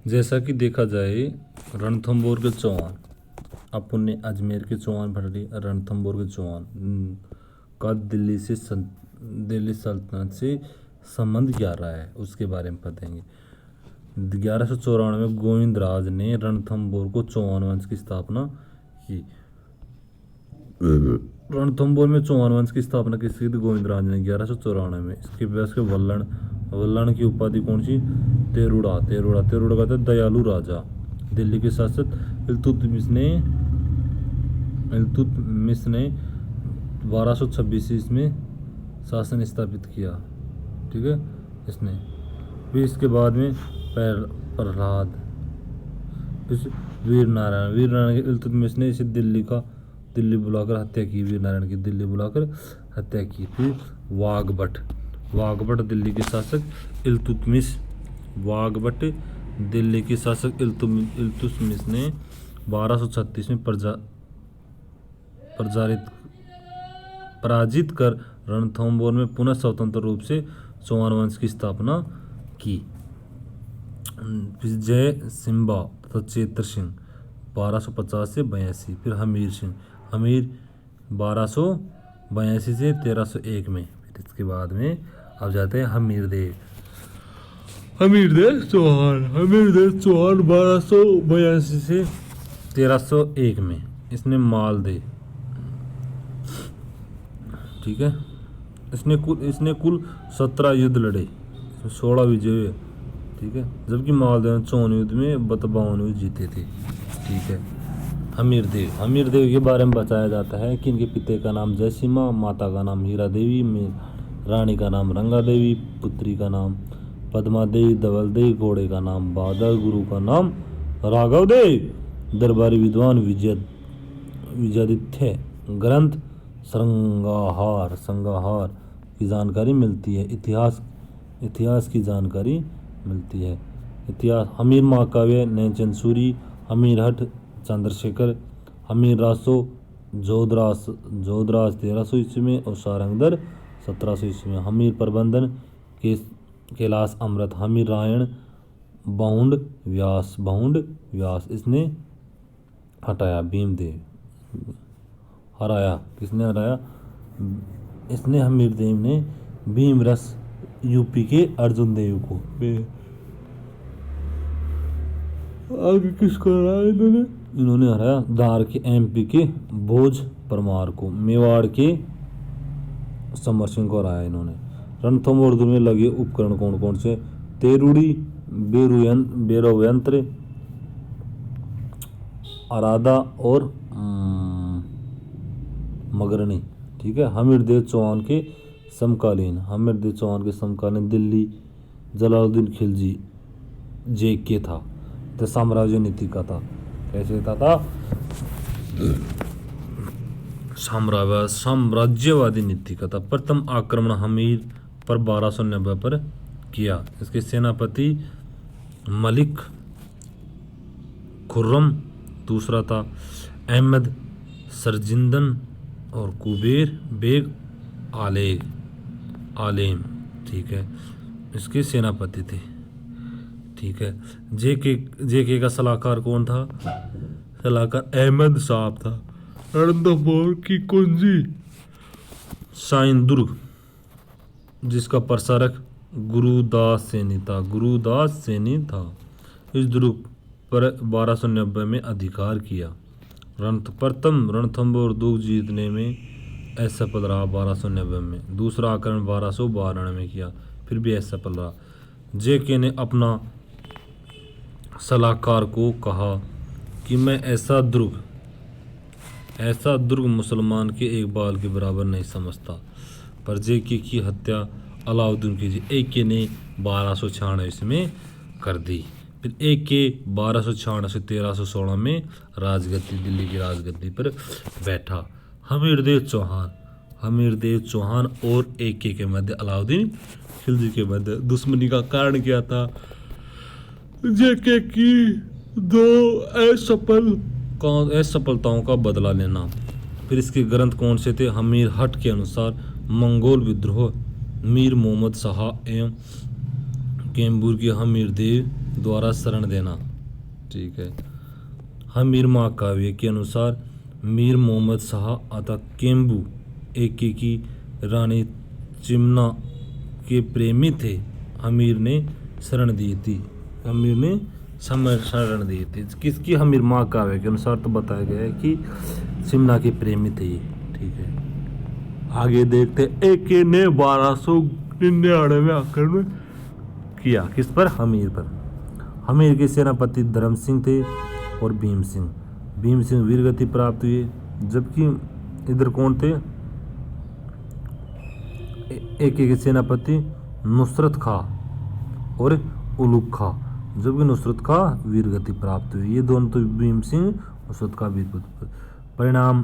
जैसा कि देखा जाए रणथंभौर के चौहान अपन ने अजमेर के चौहान पढ़ ली। रणथंभौर के चौहान का दिल्ली सल्तनत से संबंध क्या रहा है उसके बारे में बताएंगे। 1194 में गोविंदराज ने रणथंभौर को चौहान वंश की स्थापना की। रणथंभौर में चौहान वंश की स्थापना किसी थी? गोविंदराज ने 1194 में। इसके बाद के वल्लण की उपाधि कौन सी? तेरुड़ा कहते हैं दयालु राजा। दिल्ली के शासक इल्तुतमिश ने 1226 ईस्वी में शासन स्थापित किया। ठीक है, इसने फिर इसके बाद में प्रहलाद, वीर नारायण की इल्तुतमिश ने इसे दिल्ली बुलाकर हत्या की। वीर नारायण की दिल्ली बुलाकर हत्या की। फिर वाघभट दिल्ली के शासक इल्तुतमिश ने 1236 में पराजित कर रणथंभौर में पुनः स्वतंत्र रूप से चौहान वंश की स्थापना की। जय सिम्बा तथा चेतर सिंह 1250 से 82। फिर हमीर 1282 से 1301 में। फिर इसके बाद में अब जाते हैं हमीरदेव चौहान 1282 से 1301 में। इसने मालदे, ठीक है, इसने कुल 17 युद्ध लड़े, 16 विजय हुए। ठीक है, जबकि मालदेव ने 54 युद्ध में 52 युद्ध जीते थे। ठीक है, हमीरदेव के बारे में बताया जाता है कि इनके पिता का नाम जयसिम्हा, माता का नाम हीरा देवी, रानी का नाम रंगा देवी, पुत्री का नाम पद्मा देवी, धवल देवी, घोड़े का नाम बादल, गुरु का नाम राघव देव, दरबारी विद्वान विजयादित्य। ग्रंथ संग्रहार की जानकारी मिलती है। इतिहास की जानकारी मिलती है। इतिहास हमीर महाकाव्य नैनचंद सूरी, हमीर हठ चंद्रशेखर, हमीर रासो जोधराज 1300 ईस्वी में और सारंगधर 1700 ईस्वी में। हमीर प्रबंधन कैलाश अमृत, हमीर रायण बहुंड व्यास। इसने हटाया भीमदेव, हराया। किसने हराया? इसने हमीरदेव ने भीमरस यूपी के अर्जुन देव को। आगे किसको हराया इन्होंने हराया धार के एमपी के भोज परमार को। मेवाड़ के समर सिंह को हराया इन्होंने। रणथंभौर में लगे उपकरण कौन कौन से? तेरुड़ी, बेरो यंत्र, आरादा और मगरनी। ठीक है, हमीरदेव चौहान के समकालीन दिल्ली जलालुद्दीन खिलजी जेके था, तो साम्राज्य नीति का था। कैसे था? साम्राज्यवादी नीति का था। प्रथम आक्रमण हमीर पर 1290 पर किया। इसके सेनापति मलिक खुर्रम, दूसरा था अहमद सरजिंदन और कुबेर बेग आलेम। ठीक है, इसके सेनापति थे। ठीक है, जेके का सलाहकार कौन था? सलाहकार अहमद साहब था। रणथंभौर की कुंजी साइन दुर्ग, जिसका प्रसारक गुरुदास सैनी था। इस दुर्ग पर 1290 में अधिकार किया। प्रथम रणथंभौर दुर्ग जीतने में असफल रहा 1290 में। दूसरा आक्रमण 1292 में किया, फिर भी असफल रहा। जेके ने अपना सलाहकार को कहा कि मैं ऐसा दुर्ग मुसलमान के एक बाल के बराबर नहीं समझता। पर जेके की हत्या अलाउद्दीन खिलजी एके ने 1296 में कर दी। फिर एके 1296 से 1316 में दिल्ली की राजगद्दी पर बैठा। हमीरदेव चौहान और एके के मध्य, अलाउद्दीन खिलजी के मध्य दुश्मनी का कारण क्या था? जेके की 2 असफलताओं का बदला लेना। फिर इसके ग्रंथ कौन से थे? हमीर हट के अनुसार मंगोल विद्रोह, मीर मोहम्मद शाह एवं कैम्बूर के हमीरदेव द्वारा शरण देना। ठीक है। हमीर महाकाव्य के अनुसार मीर मोहम्मद शाह अता केम्बू एके की रानी चिमना के प्रेमी थे। हमीर ने शरण दी थी। हमीर ने शरण दी थी किसकी? हमीर महाकाव्य के अनुसार तो बताया गया है कि चिमना के प्रेमी थे ये। ठीक है। आगे देखते एके ने 1299 में आक्रमण किया। किस पर? हमीर पर। हमीर के सेनापति धर्म सिंह थे और भीम सिंह। भीम सिंह वीरगति प्राप्त हुए, जबकि इधर कौन थे? एके के सेनापति नुसरत खां और उलुग खां, जबकि नुसरत खां वीरगति प्राप्त हुई। ये दोनों तो भीम सिंह नुसरत खां वीरगति। परिणाम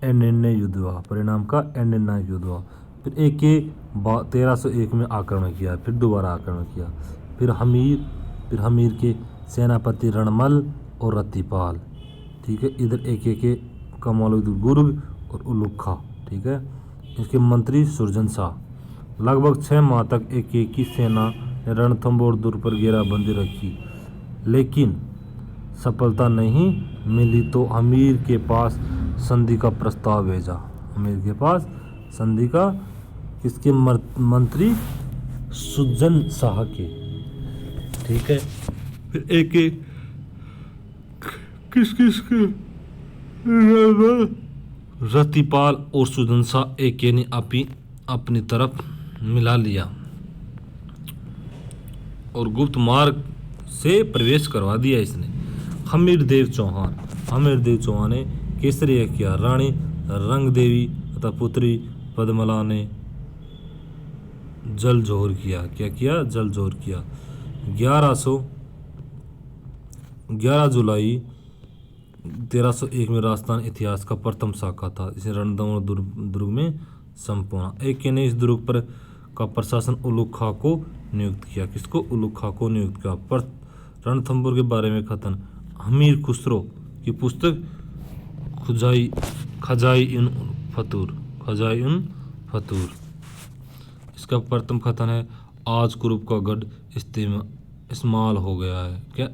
निर्णय युद्ध हुआ। परिणाम का निर्णायक युद्ध हुआ। फिर एके 1301 में आक्रमण किया, फिर दोबारा आक्रमण किया। फिर हमीर के सेनापति रणमल और रतिपाल। ठीक है। इधर एके के कमाल गुर्ग और उलुग खां। ठीक है। इसके मंत्री सुरजन शाह। लगभग 6 माह तक एके की सेना ने रणथंभौर दुर्ग पर घेराबंदी रखी, लेकिन सफलता नहीं मिली तो हमीर के पास संधि का प्रस्ताव भेजा। हमीर के पास संधि का किसके? मंत्री सुरजन शाह के। ठीक है। फिर एके किसके? रतिपाल और सुरजन शाह एके ने अपनी तरफ मिला लिया और गुप्त मार्ग से प्रवेश करवा दिया इसने। हमीरदेव चौहान ने केसरिया किया। रानी रंगदेवी तथा पुत्री पद्मला ने जलजोहर किया। क्या किया? जलजोहर किया। 11 जुलाई 1301 में राजस्थान इतिहास का प्रथम शाखा था। इसे रणथंभौर दुर्ग में संपूर्ण। एके ने इस दुर्ग पर का प्रशासन उलुग खां को नियुक्त किया। किसको? उलुग खां को नियुक्त किया। पर रणथंभौर के बारे में कथन हमीर खुसरो की पुस्तक खजाई उन फतूर। इसका प्रथम कथन है आज कुरुप का गढ़ इस्तेमाल हो गया है। क्या?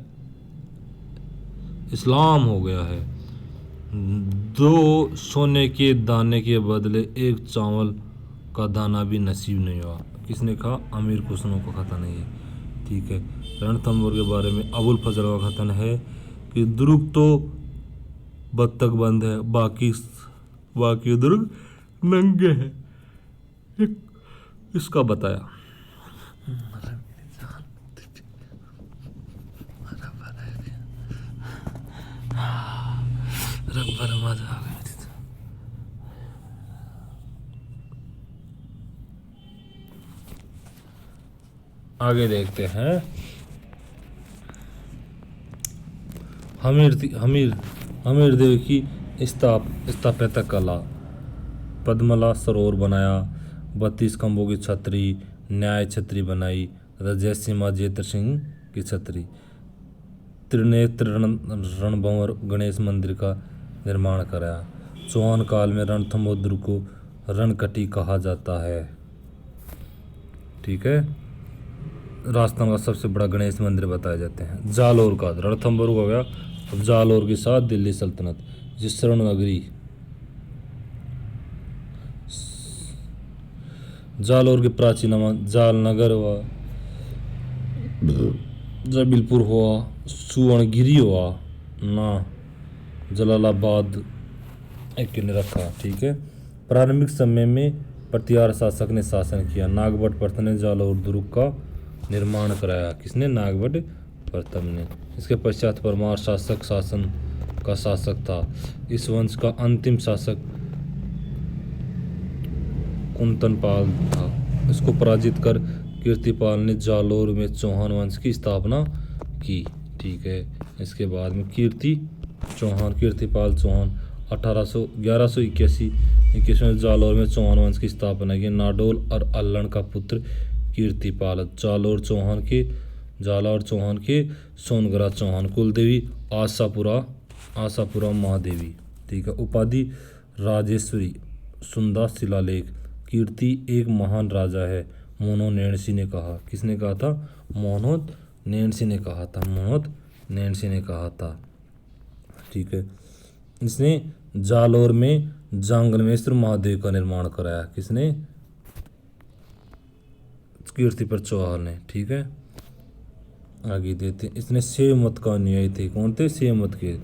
इस्लाम हो गया है। 2 सोने के दाने के बदले 1 चावल का दाना भी नसीब नहीं हुआ। किसने कहा? अमीर खुसरो का कथन है ये। ठीक है। रणथंभौर के बारे में अबुल फजल का कथन है कि दुर्ग तो बत्तख बंद है, बाकी दुर्ग नंगे हैं। इसका बताया। आगे देखते हैं। हमीर देव की स्थापत्य कला। पद्मला सरोवर बनाया, 32 खंभों की छतरी, न्याय छतरी बनाई तथा जयसिम्हा जेतर सिंह की छतरी। त्रिनेत्र रणभंवर गणेश मंदिर का निर्माण कराया। चौहान काल में रणथंभौर दुर्ग को रणकटी कहा जाता है। ठीक है। राजस्थान का सबसे बड़ा गणेश मंदिर बताए जाते हैं। जालौर का रणथंभौर हो गया। अब जालौर के साथ दिल्ली सल्तनत, जिस स्वर्ण नगरी जालौर के प्राचीन नाम जालनगर हुआ, जबलपुर हुआ, सुवर्णगिरी हुआ ना, जलालाबाद एक ने रखा। ठीक है। प्रारंभिक समय में प्रतिहार शासक ने शासन किया। नागभट्ट प्रथम ने जालौर दुर्ग का निर्माण कराया। किसने? नागभट्ट प्रथम ने। इसके पश्चात परमार शासन का शासक था। इस वंश का अंतिम शासक कुंतनपाल था। इसको पराजित कर कीर्तिपाल ने जालौर में चौहान वंश की स्थापना की। ठीक है। इसके बाद में कीर्तिपाल चौहान 1181 में जालौर में चौहान वंश की स्थापना की। नाडोल और अल्लण का पुत्र कीर्तिपाल। जालौर चौहान के सोनगरा चौहान। कुलदेवी आशापुरा महादेवी। ठीक है। उपाधि राजेश्वरी। सुंदा शिलालेख। कीर्ति एक महान राजा है, मोनो नेणसी ने कहा। किसने कहा था? मोनो नैन्सी ने कहा था, मनोत नैन्सी ने कहा था। ठीक है, इसने जालौर में जांगलमेश्वर महादेव का निर्माण कराया। किसने? कीर्तिपर चौहान ने। ठीक है, आगे देते। इसने सेव मत का अनुयायी थे। कौन थे? सेव मत के।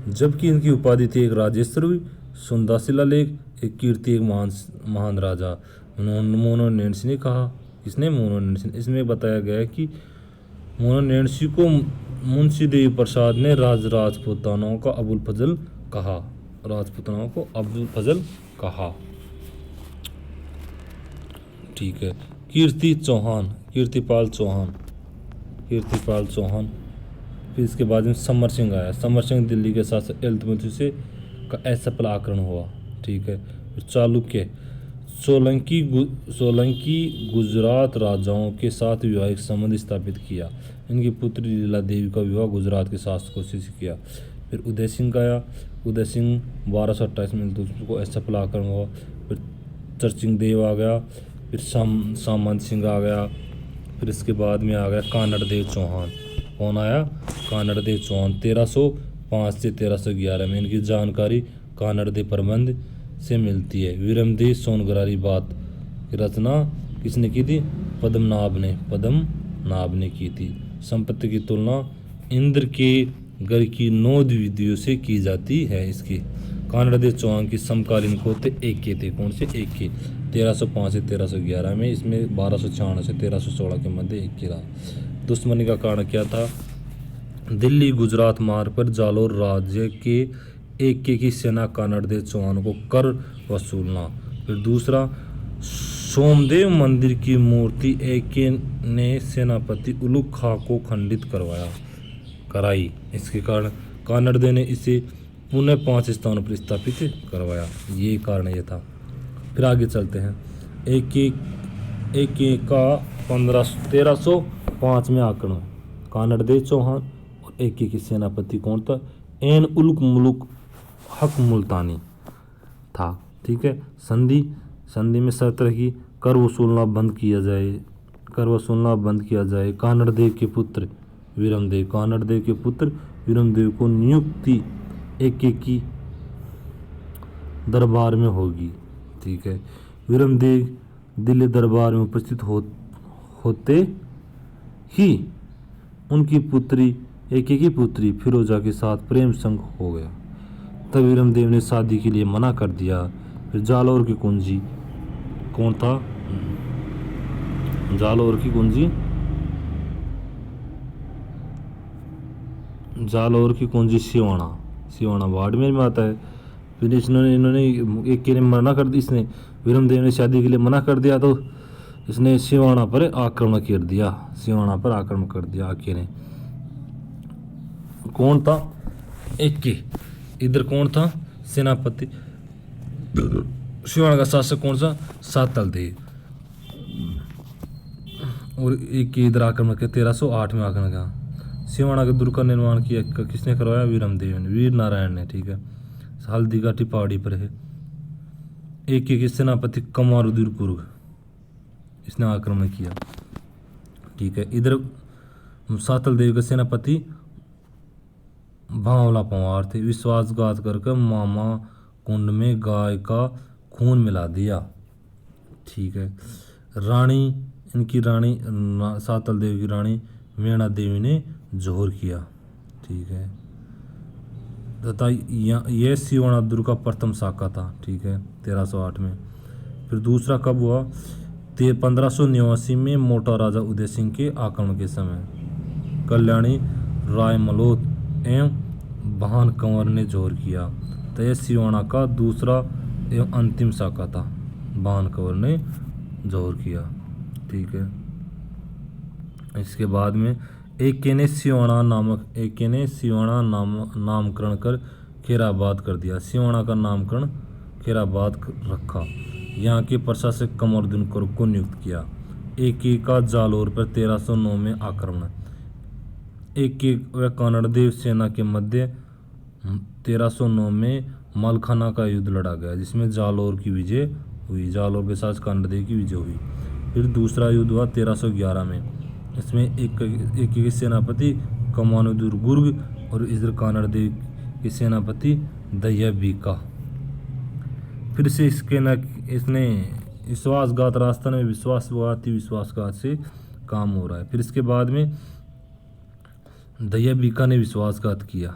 जबकि इनकी उपाधि थी एक राजेश्वरी, सुंदा शिलालेख, एक कीर्ति, एक महान राजा। मोनोनैन्सी ने कहा। किसने? मोनोनैन्सी। इसमें बताया गया है कि मोनोनैन्सी को मुंशी देवी प्रसाद ने राजपूतानाओं का अबुल फजल कहा। राजपूतानाओं को अबुल फजल कहा। ठीक है, कीर्ति चौहान, कीर्तिपाल चौहान, कीर्तिपाल चौहान। फिर इसके बाद में समर सिंह आया। समर सिंह दिल्ली के साथ इल्तुतमिश से का असफल आक्रमण हुआ। ठीक है, फिर चालुक्य, सोलंकी गुजरात राजाओं के साथ वैवाहिक संबंध स्थापित किया। इनकी पुत्री लीला देवी का विवाह गुजरात के शासकों से किया। फिर उदय सिंह आया। उदय सिंह 1228 में को असफल आक्रमण हुआ। फिर चरचिंग देव आ गया। फिर सामंत सिंह आ गया। फिर इसके बाद में आ गया कानड़ देव चौहान। कौन आया? कानड़ देव चौहान। 1305 से 1311 में। इनकी जानकारी कानड़ देव प्रबंध से मिलती है। वीरमदेव सोनगरारी बात की रचना किसने की थी? पद्मनाभ ने की थी। संपत्ति की तुलना इंद्र के घर की 9 विधियों से की जाती है। इसकी कानड़ देव चौहान की समकालीन को एक के थे। कौन से? एक के। 1305 से 1311 में। इसमें 1296 से 1316 के मध्य एक के रहा। दुश्मनी का कारण क्या था? दिल्ली गुजरात मार्ग पर जालौर राज्य के एक के की सेना कानड़ देव चौहान को कर वसूलना। फिर दूसरा, सोमदेव मंदिर की मूर्ति एक के ने सेनापति उलुग खां को खंडित कराई। इसके कारण कानड़ देव ने इसे पुनः 5 स्थानों पर स्थापित करवाया। ये कारण ये था। फिर आगे चलते हैं। एक के का 1305 में आक्रमण। कानड़ देव चौहान और एक के सेनापति कौन था? एन उल मुल्क हक मुल्तानी था। ठीक है, संधि में शर्त रखी कर वसूलना बंद किया जाए। कानड़ देव के पुत्र वीरमदेव को नियुक्ति एक की दरबार में होगी। ठीक है, वीरमदेव दिल्ली दरबार में उपस्थित होते ही उनकी पुत्री एक की पुत्री फिरोजा के साथ प्रेम संग हो गया। तब वीरमदेव ने शादी के लिए मना कर दिया। फिर जालौर की कुंजी कौन था? जालौर की कुंजी सिवाना बाड़मेर में आता है। फिर इन्होंने एक के ने मना कर दी। इसने वीरमदेव ने शादी के लिए मना कर दिया तो इसने सिवाना पर आक्रमण कर दिया। आके ने कौन था? एक के। इधर कौन था? सेनापति। सिवाना का शासक कौन सा? सातल देव। और एक के इधर आक्रमण किया 1308 में आक्रमण किया। सिवाना के दुर्ग का निर्माण किया किसने करवाया? वीरमदेव ने, वीर नारायण ने। ठीक है, हल्दीघाटी पहाड़ी पर है। एक के सेनापति कमारुद्दीन कुर्ग, इसने आक्रमण किया। ठीक है, इधर सातल देव के सेनापति भांवला पंवार थे। विश्वासघात करके मामा कुंड में गाय का खून मिला दिया। ठीक है, इनकी रानी सातल देव की रानी मीणा देवी ने जोहर किया। ठीक है, तथा यह सिवाना दुर्ग का प्रथम शाखा था। ठीक है, 1308 में। फिर दूसरा कब हुआ? 1589 में मोटा राजा उदय सिंह के आक्रमण के समय कल्याणी राय मलोत एवं बहान कंवर ने जोहर किया। तो यह सिवाना का दूसरा एवं अंतिम शाखा था। बहान कंवर ने जोहर किया। ठीक है, इसके बाद में एक के ने सिवाना नामकरण कर खैराबाद कर दिया। सिवाना का नामकरण खैराबाद रखा। यहाँ के प्रशासक कमरुद्दीन कुर्ग को नियुक्त किया। एक के का जालौर पर 1309 में आक्रमण। एक के व कानड़ देव सेना के मध्य 1309 में मलखाना का युद्ध लड़ा गया, जिसमें जालौर की विजय हुई। जालौर के साथ कानड़ देव की विजय हुई। फिर दूसरा युद्ध हुआ 1311 में। इसमें एक के सेनापति कमानुदुर गुर्ग और इधर कानड़देव के सेनापति दया बीका। फिर से इसने विश्वासघात, राजस्थान में विश्वासघात से काम हो रहा है। फिर इसके बाद में दया बीका ने विश्वासघात किया,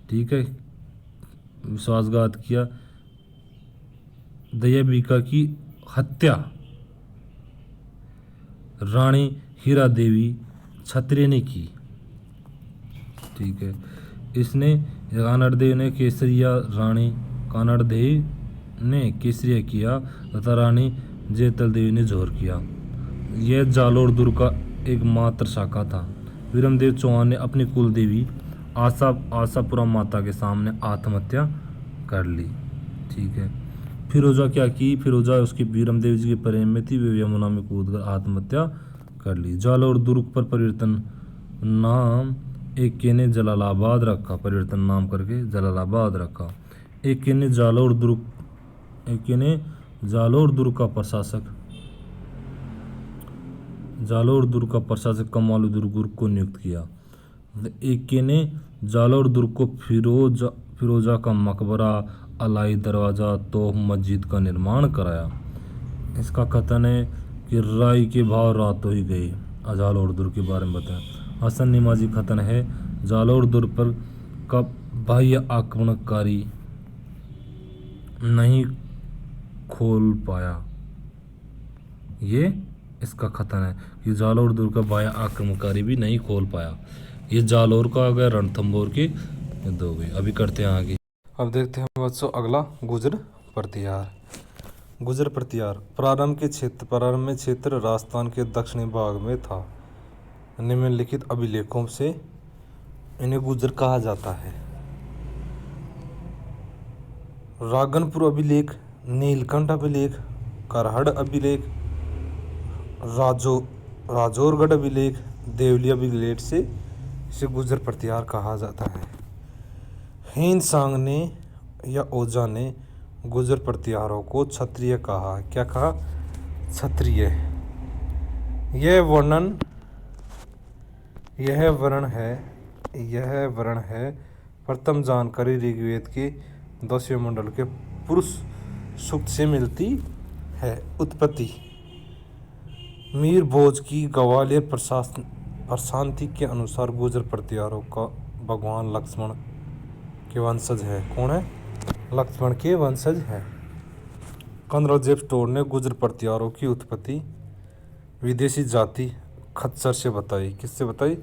ठीक है, विश्वासघात किया। दया बीका की हत्या रानी हीरा देवी क्षत्रिय ने की, ठीक है। इसने कानड़देव ने केसरिया, रानी कानड़देव ने केसरिया किया तथा रानी जैतल देवी ने जोहर किया। यह जालोर दुर्ग का एक मात्र शाखा था। वीरमदेव चौहान ने अपनी कुल देवी आशापुरा माता के सामने आत्महत्या कर ली, ठीक है। फिरोजा क्या की, फिरोजा उसकी वीरमदेव जी के प्रेम में थी, वे यमुना में कूदकर आत्महत्या कर ली। जालोर दुर्ग पर परिवर्तन नाम एक ने जलालाबाद रखा, परिवर्तन नाम करके जलालाबाद रखा। एक ने जालोर दुर्ग का प्रशासक कमालुद्दीन गुर्ग को नियुक्त किया। एक ने जालोर दुर्ग को फिरोजा का मकबरा, अलाई दरवाजा, तोफ मस्जिद का निर्माण कराया। इसका कथन है कि राई के भाव रातों ही गए। जालोर दुर्ग के बारे में बताएं। हसन निमाजी कथन है जालोर दुर्ग पर का बाह्य आक्रमणकारी नहीं खोल पाया। ये इसका कथन है कि जालोर दुर्ग का बाह्य आक्रमणकारी भी नहीं खोल पाया। ये जालोर का आ गया, रणथंभौर के दो गए। अभी करते हैं आगे। अब देखते हैं बच्चों अगला गुजर प्रतिहार। गुजर प्रतिहार प्रारंभ में क्षेत्र राजस्थान के दक्षिणी भाग में था। निम्नलिखित अभिलेखों से इन्हें गुजर कहा जाता है। रागनपुर अभिलेख, नीलकंठ अभिलेख, करहड़ अभिलेख, राजौरगढ़ अभिलेख, देवली अभिलेख से इसे गुजर प्रतिहार कहा जाता है। हिंद सांग ने या ओझा ने गुजर प्रतिहारों को क्षत्रिय कहा। क्या कहा? क्षत्रिय। यह वर्ण है प्रथम जानकारी ऋग्वेद के 10वें मंडल के पुरुष सूक्त से मिलती है। उत्पत्ति मीर भोज की ग्वालियर प्रशांति के अनुसार गुजर प्रतिहारों का भगवान लक्ष्मण के वंशज है। कौन है? लक्ष्मण के वंशज है। कंद्राजेब स्टोर ने गुजर प्रतिहारों की उत्पत्ति विदेशी जाति खच्चर से बताई। किससे बताई?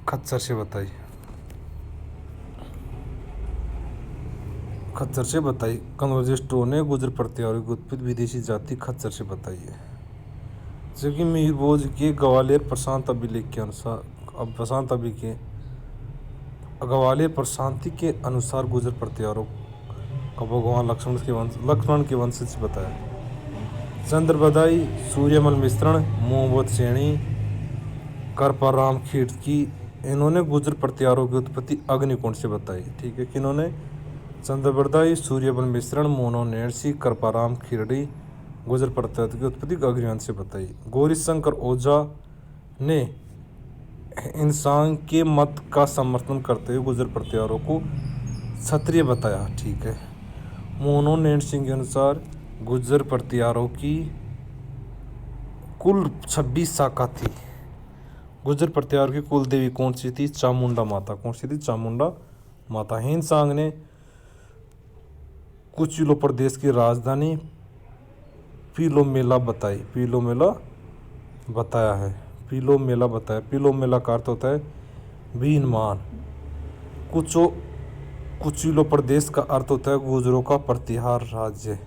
खच्चर से बताई। खच्चर से बताई। कंद्राजेब स्टोर ने गुजर प्रतिहारों की उत्पत्ति विदेशी जाति खच्चर से बताई है। जबकि मीर भोज के ग्वालियर प्रशांत अभिलेख के अनुसार ग्वालियर प्रशांति के अनुसार गुजर प्रतिहारों का भगवान लक्ष्मण के वंशज से बताया। चंद्रबदाई, सूर्यमल मिश्रण, मोहम्मद सैनी, करपाराम खिड़की, इन्होंने गुजर प्रतिहारों की उत्पत्ति अग्निकुंड से बताई। ठीक है, किन्होंने? चंद्रबदाई, सूर्यमल मिश्रण, मोनो नेरसी, करपाराम खिड़की गुजर प्रतिहारों की उत्पत्ति अग्निकुंड से बताई। गौरीशंकर ओझा ने इंसान के मत का समर्थन करते हुए गुजर प्रतिहारों को क्षत्रिय बताया। ठीक है। मोनो नैन सिंह के अनुसार गुजर प्रतिहारों की कुल 26 शाखा थी। गुजर प्रतिहार की कुल देवी कौन सी थी? चामुंडा माता। कौन सी थी? चामुंडा माता। हिंद सांग ने कुचिलो प्रदेश की राजधानी पीलोमेला बताई। पीलोमेला बताया है। पीलोमेला बताया। पीलोमेला का अर्थ होता है बीनमान। कुचिलो प्रदेश का अर्थ होता है गुजरों का प्रतिहार राज्य।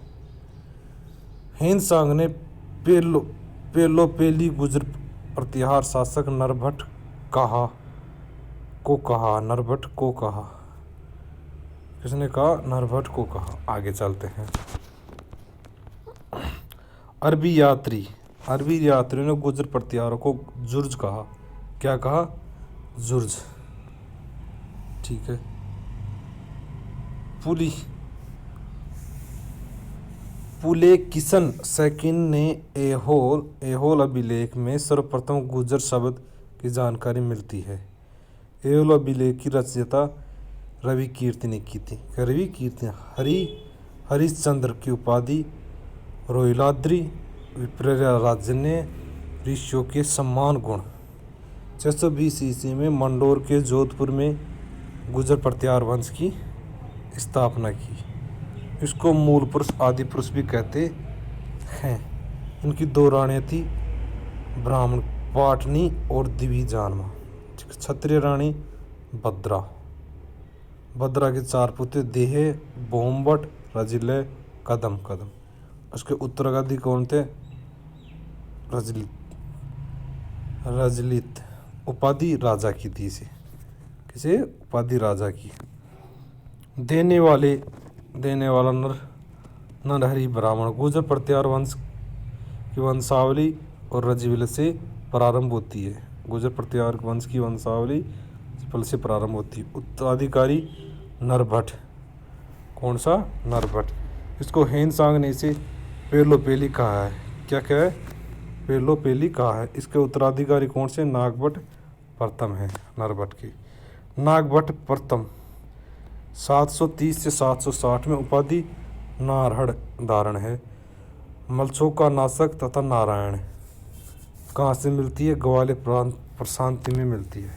हिंद सांग ने पेली गुजर प्रतिहार शासक नरभट्ट को कहा। किसने कहा? नरभट्ट को कहा। आगे चलते हैं। अरबी यात्रियों ने गुजर प्रतिहारों को जुर्ज कहा। क्या कहा? जुर्ज। ठीक है। पुलकेशिन सेकंड ने ऐहोल अभिलेख में सर्वप्रथम गुर्जर शब्द की जानकारी मिलती है। ऐहोल अभिलेख की रचयिता रवि कीर्ति ने की थी। रवि कीर्ति हरिश्चंद्र की उपाधि रोहिलाद्रि विप्रराज ने ऋषियों के सम्मान गुण। 620 ईस्वी में मंडोर के जोधपुर में गुर्जर प्रतिहार वंश की स्थापना की। इसको मूल पुरुष आदि पुरुष भी कहते हैं। इनकी 2 रानियाँ थी, ब्राह्मण पाटनी और दिवी जानवा। क्षत्रिय रानी भद्रा के 4 पुत्र देह, बोमबट, रजिले, कदम। उसके उत्तराधिकारी कौन थे? रजलित उपाधि राजा की थी इसे। किसे? उपाधि राजा की। देने वाला नरहरि ब्राह्मण। गुर्जर प्रतिहार वंश की वंशावली और रजविल से प्रारंभ होती है। गुर्जर प्रतिहार वंश की वंशावली से प्रारंभ होती है। उत्तराधिकारी नरभट्ट। कौन सा? नरभट्ट। इसको हेनसांग ने इसे पेलोपेली कहा है। क्या है? पेलोपेली कहा है। इसके उत्तराधिकारी कौन से? नागभट्ट प्रथम है। नरभट्ट की नागभट्ट प्रथम 730 से 760 में उपाधि नारहड़ धारण है। मलछोका नाशक तथा नारायण। कहाँ से मिलती है? ग्वालियर प्रशांति में मिलती है।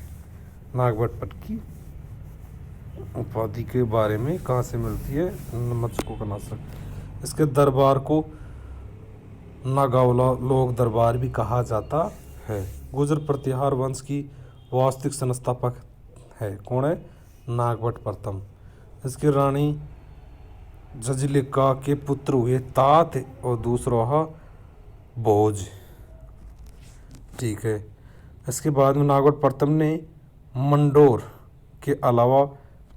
नागभट्ट की उपाधि के बारे में कहाँ से मिलती है? मलछोका नाशक। इसके दरबार को नागावला लोक दरबार भी कहा जाता है। गुर्जर प्रतिहार वंश की वास्तविक संस्थापक है। कौन है? नागभट्ट प्रथम। इसकी रानी जजलिका के पुत्र हुए तात और दूसरा हुआ भोज। ठीक है। इसके बाद में नागभट्ट प्रथम ने मंडोर के अलावा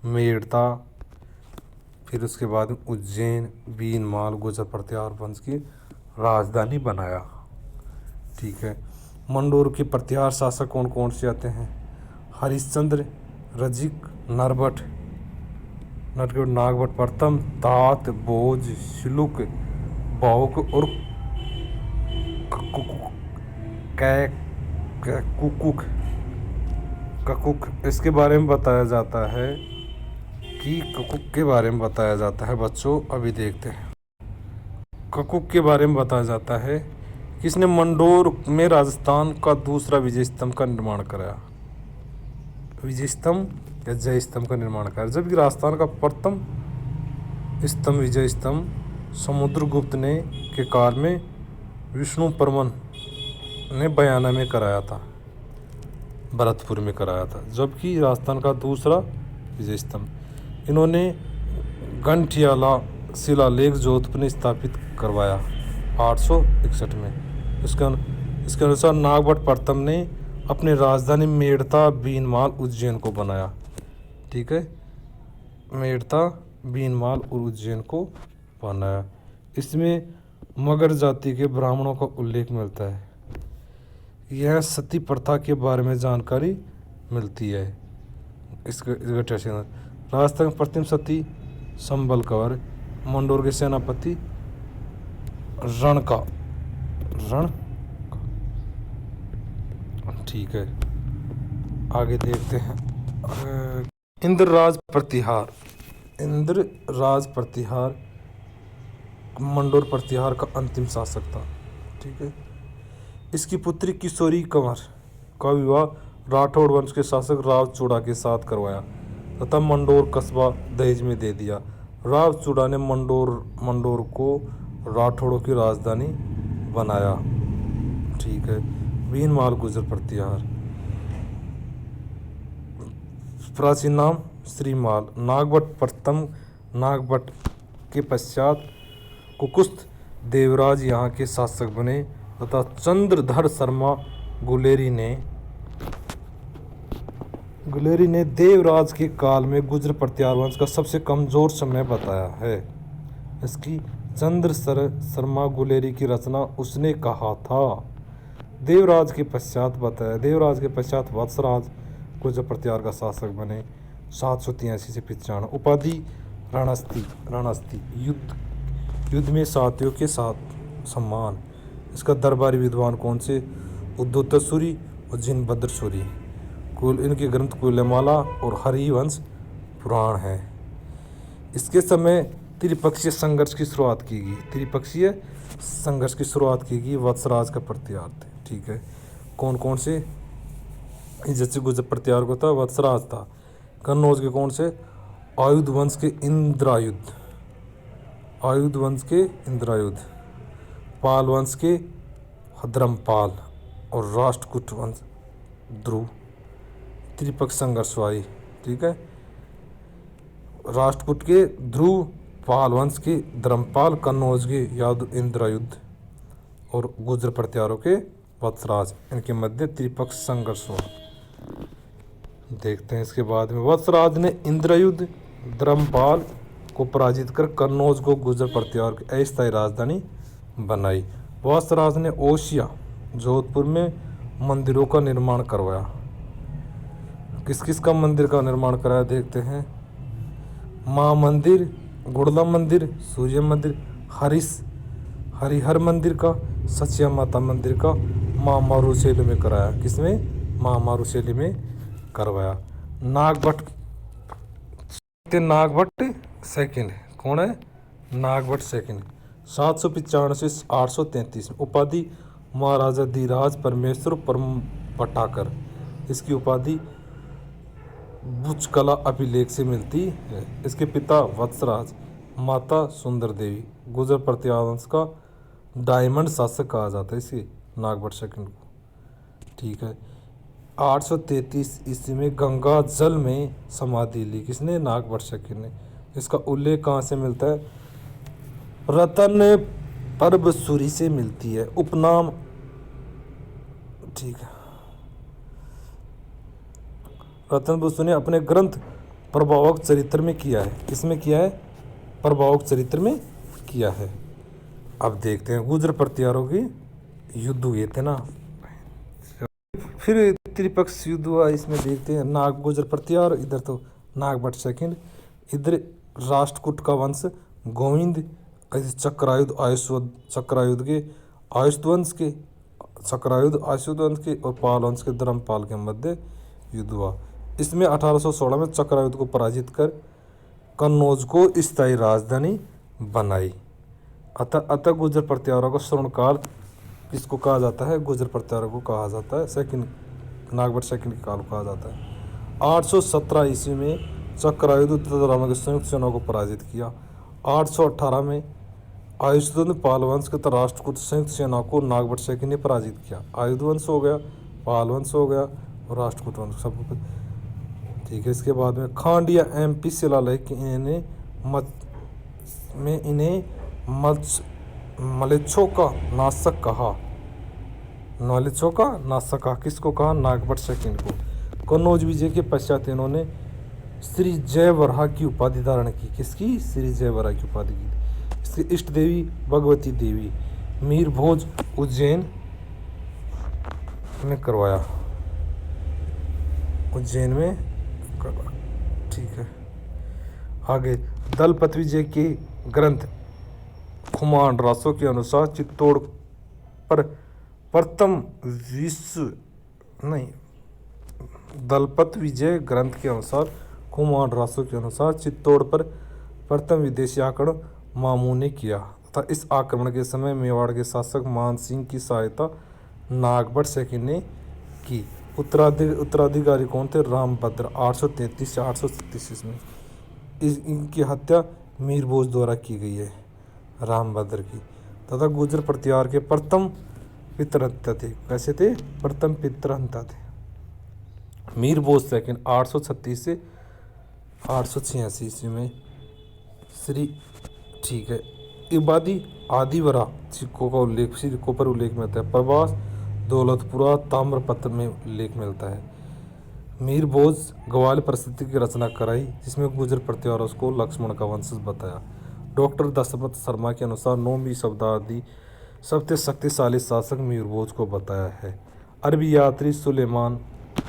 मेड़ता, फिर उसके बाद में उज्जैन, बीनमाल गुर्जर प्रतिहार वंश की राजधानी बनाया। ठीक है। मंडोर के प्रतिहार शासक कौन कौन से आते हैं? हरिश्चंद्र, रजिक, नरभट्ट, नागभट्ट प्रथम, तात, भोज, शिलुक, बाहुक और ककुक। इसके बारे में बताया जाता है कि ककुक के बारे में बताया जाता है बच्चों। अभी देखते हैं। ककुक के बारे में बताया जाता है किसने मंडोर में राजस्थान का दूसरा विजय स्तंभ का निर्माण कराया। विजय स्तंभ या जय स्तंभ का निर्माण कराया। जबकि राजस्थान का प्रथम स्तंभ विजय स्तंभ समुद्रगुप्त ने के काल में विष्णु परमन ने बयाना में कराया था, भरतपुर में कराया था। जबकि राजस्थान का दूसरा विजय स्तंभ इन्होंने गंठियाला शिलालेख जोधपुर ने स्थापित करवाया 861 में। इसके अनुसार नागभट्ट प्रथम ने अपनी राजधानी मेड़ता, बीनमाल, उज्जैन को बनाया। ठीक है। मेड़ता, बीनमाल और उज्जैन को बनाया। इसमें मगर जाति के ब्राह्मणों का उल्लेख मिलता है। यह सती प्रथा के बारे में जानकारी मिलती है। राजस्थान के प्रथम सती संबल कंवर, मंडोर के सेनापति रण। ठीक है। आगे देखते हैं। इंद्रराज प्रतिहार मंडोर प्रतिहार का अंतिम शासक था। ठीक है। इसकी पुत्री किशोरी कंवर का विवाह राठौड़ वंश के शासक रावचूड़ा के साथ करवाया तथा मंडोर कस्बा दहेज में दे दिया। रावचूड़ा ने मंडोर को राठौड़ों की राजधानी बनाया। ठीक है। बीनमाल गुर्जर प्रतिहार प्राचीन नाम श्रीमाल। नागभट्ट प्रथम। नागभट्ट के पश्चात कुकुस्त देवराज यहाँ के शासक बने तथा चंद्रधर शर्मा गुलेरी ने देवराज के काल में गुर्जर प्रतिहार वंश का सबसे कमजोर समय बताया है। इसकी शर्मा गुलेरी की रचना उसने कहा था। देवराज के पश्चात वत्सराज गुर्जर प्रतिहार का शासक बने 783 से 95। उपाधि रणस्थी युद्ध में साथियों के साथ सम्मान। इसका दरबारी विद्वान कौन से? उद्धोत्तरसूरी और जिनभद्रसूरी। कुल इनके ग्रंथ कुलमाला और हरिवंश पुराण है। इसके समय त्रिपक्षीय संघर्ष की शुरुआत की गई। त्रिपक्षीय संघर्ष की शुरुआत की गई वत्सराज का प्रत्यार्थ। ठीक है, कौन कौन से? जैसे गुजर प्रत्यार को था वत्सराज था। कन्नौज के कौन से? आयुध वंश के इंद्रायुध। आयुध वंश के इंद्रायुध। पाल वंश के धर्मपाल और राष्ट्रकूट वंश ध्रुव। त्रिपक्ष संघर्ष हुई। ठीक है, राष्ट्रकूट के ध्रुव, पाल वंश के धर्मपाल, कन्नौज के यादव इंद्रायुध और गुजर प्रत्यारों के वत्सराज, इनके मध्य त्रिपक्ष संघर्ष हुआ। देखते हैं इसके बाद में। वत्सराज ने इंद्रायुध धर्मपाल को पराजित कर कन्नौज को गुजर प्रत्यार की अस्थायी राजधानी बनाई। वत्सराज ने ओसिया जोधपुर में मंदिरों का निर्माण करवाया। किस किस का मंदिर का निर्माण कराया देखते हैं। माँ मंदिर, गुड़ला मंदिर, सूर्य मंदिर, हरिहर मंदिर का, सचिया माता मंदिर का माँ मारुशैली में कराया। किसमें? माँ मारुशैली में करवाया। नागभट्ट सेकंड कौन है? नागभट्ट सेकंड 795 से 833 में। उपाधि महाराजा धीराज परमेश्वर परम पटाकर। इसकी उपाधि बुच कला अभिलेख से मिलती है। इसके पिता वत्सराज, माता सुंदर देवी। गुजर प्रत्यार वंश का डायमंड शासक कहा जाता है इसे, नागभट्ट सेकंड को। ठीक है, 833 ईस्वी में गंगा जल में समाधि ली। किसने? नागभट्ट सेकंड ने। इसका उल्लेख कहाँ से मिलता है? रतन परबसूरी से मिलती है। उपनाम। ठीक है, रतन बसु ने अपने ग्रंथ प्रभावक चरित्र में किया है। किसमें किया है? प्रभावक चरित्र में किया है। अब देखते हैं गुजर प्रत्यारों के युद्ध हुए थे ना, फिर त्रिपक्ष युद्ध हुआ। इसमें देखते हैं नाग गुजर प्रत्यार, इधर तो नागभट्ट सेकंड, इधर राष्ट्रकूट का वंश गोविंद, चक्रायुध चक्रायुध के आयुष वंश के और पाल वंश के धर्मपाल के मध्य युद्ध हुआ। इसमें 1816 में चक्रायुध को पराजित कर कन्नौज को स्थायी राजधानी बनाई। अतः गुजर प्रत्यारों का स्वर्णकाल किसको कहा जाता है? गुजर प्रत्यारों को कहा जाता है सेकंड, नागभट्ट सेकंड के काल को कहा जाता है। 817 ईस्वी में चक्रायुध उत्तररामा के संयुक्त सेनाओं को पराजित किया। 818 में आयुधवंश पाल वंश के राष्ट्रकूट संयुक्त सेना को नागभट्ट सेकंड ने पराजित किया। आयुधवंश हो गया, पाल वंश हो गया और राष्ट्रकूट वंश सब। ठीक है, इसके बाद में खांडिया MP शिलालेख इन्हें मलेच्छों का नाशक कहा। मलेच्छों का नाशक कहा। किसको कहा? नागभट्ट सेकंड को। कन्नौज विजय के पश्चात इन्होंने श्री जयवराह की उपाधि धारण की। किसकी? श्री जयवराह की उपाधि की। इसकी इष्ट देवी भगवती देवी। मीर भोज उज्जैन में करवाया। उज्जैन में करवाया। ठीक है, आगे दलपत विजय के ग्रंथ खुमान रासों के अनुसार चित्तौड़ पर प्रथम दलपत विजय ग्रंथ के अनुसार खुमान रासों के अनुसार चित्तौड़ पर प्रथम विदेशी आक्रमण मामू ने किया तथा इस आक्रमण के समय मेवाड़ के शासक मान सिंह की सहायता नागभट्ट सेकंड ने की। उत्तराधिकारी कौन थे? रामभद्र। 833 से 837 में इनकी हत्या मीर भोज द्वारा की गई है, रामभद्र की। तथा गुजर प्रत्यार के प्रथम पितृहत्या थे। कैसे थे? प्रथम पितृहत्या थे। मीर भोज सेकंड 836 से 886 ईस्वी में श्री। ठीक है, इबादी आदिवरा सिक्कों का उल्लेख, सिक्कों पर उल्लेख मिलता है। प्रवास दौलतपुरा ताम्रपत्र में उल्लेख मिलता है। मीर भोज ग्वाल परिस्थिति की रचना कराई जिसमें गुजर प्रत्यारों को लक्ष्मण का वंशज बताया। डॉक्टर दशरथ शर्मा के अनुसार 9वीं शताब्दी सबसे शक्तिशाली शासक मीर भोज को बताया है। अरबी यात्री सुलेमान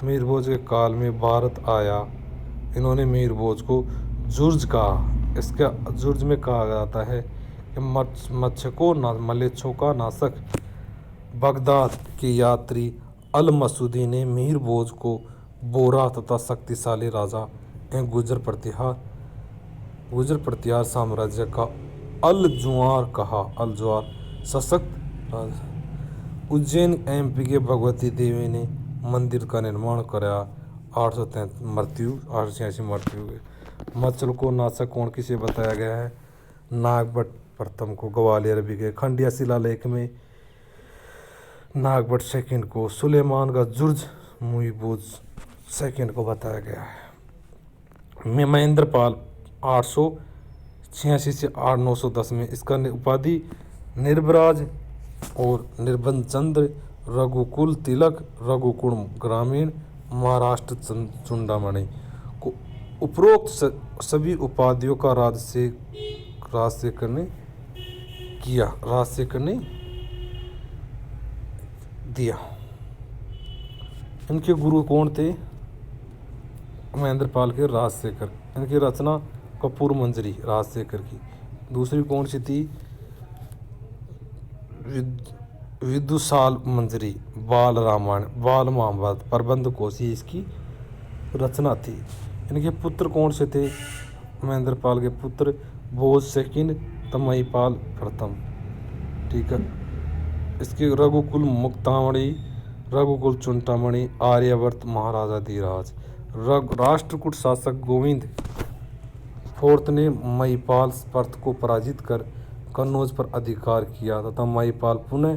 मीर भोज के काल में भारत आया। इन्होंने मीर भोज को जुर्ज कहा। इसका जुर्ज में कहा जाता है कि मच्छको ना मलेच्छों का नाशक बगदाद के यात्री अल मसूदी ने मीर भोज को बोरा तथा शक्तिशाली राजा एवं गुजर प्रतिहार साम्राज्य का अल जुआर कहा। अल जुआर सशक्त राजा। उज्जैन एमपी के भगवती देवी ने मंदिर का निर्माण कराया। 886 मृत्यु हुई। मच्छल को नाशक कौन किसे बताया गया है? नागभट्ट प्रथम को। ग्वालियर भी गए। खंडिया शिलालेख में नागभट्ट सेकंड को। सुलेमान का जुर्ज मुइबोज सेकंड को बताया गया है। महेंद्रपाल 886 से 910 में। इसका उपाधि निर्भराज और निर्बंध चंद्र, रघुकुल तिलक, रघुकुल ग्रामीण, महाराष्ट्र चूड़ामणि को उपरोक्त सभी उपाधियों का राजशेखर ने दिया। इनके गुरु कौन थे? महेंद्रपाल के राजशेखर। इनकी रचना कपूर मंजरी राजशेखर की। दूसरी कौन सी थी? विदुषाल मंजरी, बाल रामायण, बाल महाभारत, प्रबंध कोशी इसकी रचना थी। इनके पुत्र कौन से थे? महेंद्रपाल के पुत्र भोज सेकंड, तमहीपाल प्रथम। ठीक है। इसके रघुकुल मुक्तामणि, रघुकुल चूड़ामणि, आर्यावर्त, महाराजा धीराज। राष्ट्रकूट शासक गोविंद फोर्थ ने महिपाल पर्थ को पराजित कर कन्नौज पर अधिकार किया तथा महिपाल पुनः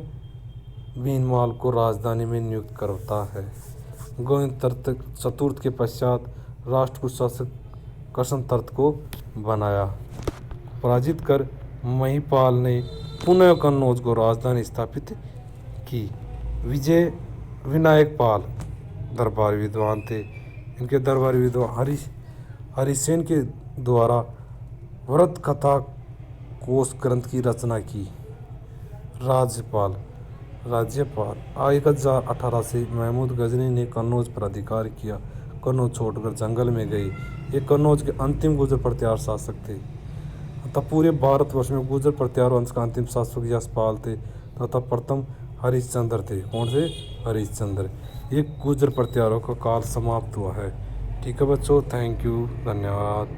भीनमाल को राजधानी में नियुक्त करता है। गोविंद चतुर्थ के पश्चात राष्ट्रकूट शासक कृष्णतीर्थ को बनाया। पराजित कर महिपाल ने पुनः कन्नौज को राजधानी स्थापित की। विजय विनायक पाल दरबारी विद्वान थे। इनके दरबारी विद्वान हरिसेन के द्वारा व्रत कथा कोश ग्रंथ की रचना की। राज्यपाल 1018 से महमूद गजनी ने कन्नौज पर अधिकार किया। कन्नौज छोड़कर जंगल में गए। ये कन्नौज के अंतिम गुर्जर प्रतिहार शासक थे तथा पूरे भारतवर्ष में गुर्जर प्रतिहार वंश का अंतिम शासक यशपाल थे तथा प्रथम हरिश्चंद्र थे। कौन से? हरिश्चंद्र। ये गुर्जर प्रतिहारों का काल समाप्त हुआ है। ठीक है बच्चों, थैंक यू, धन्यवाद।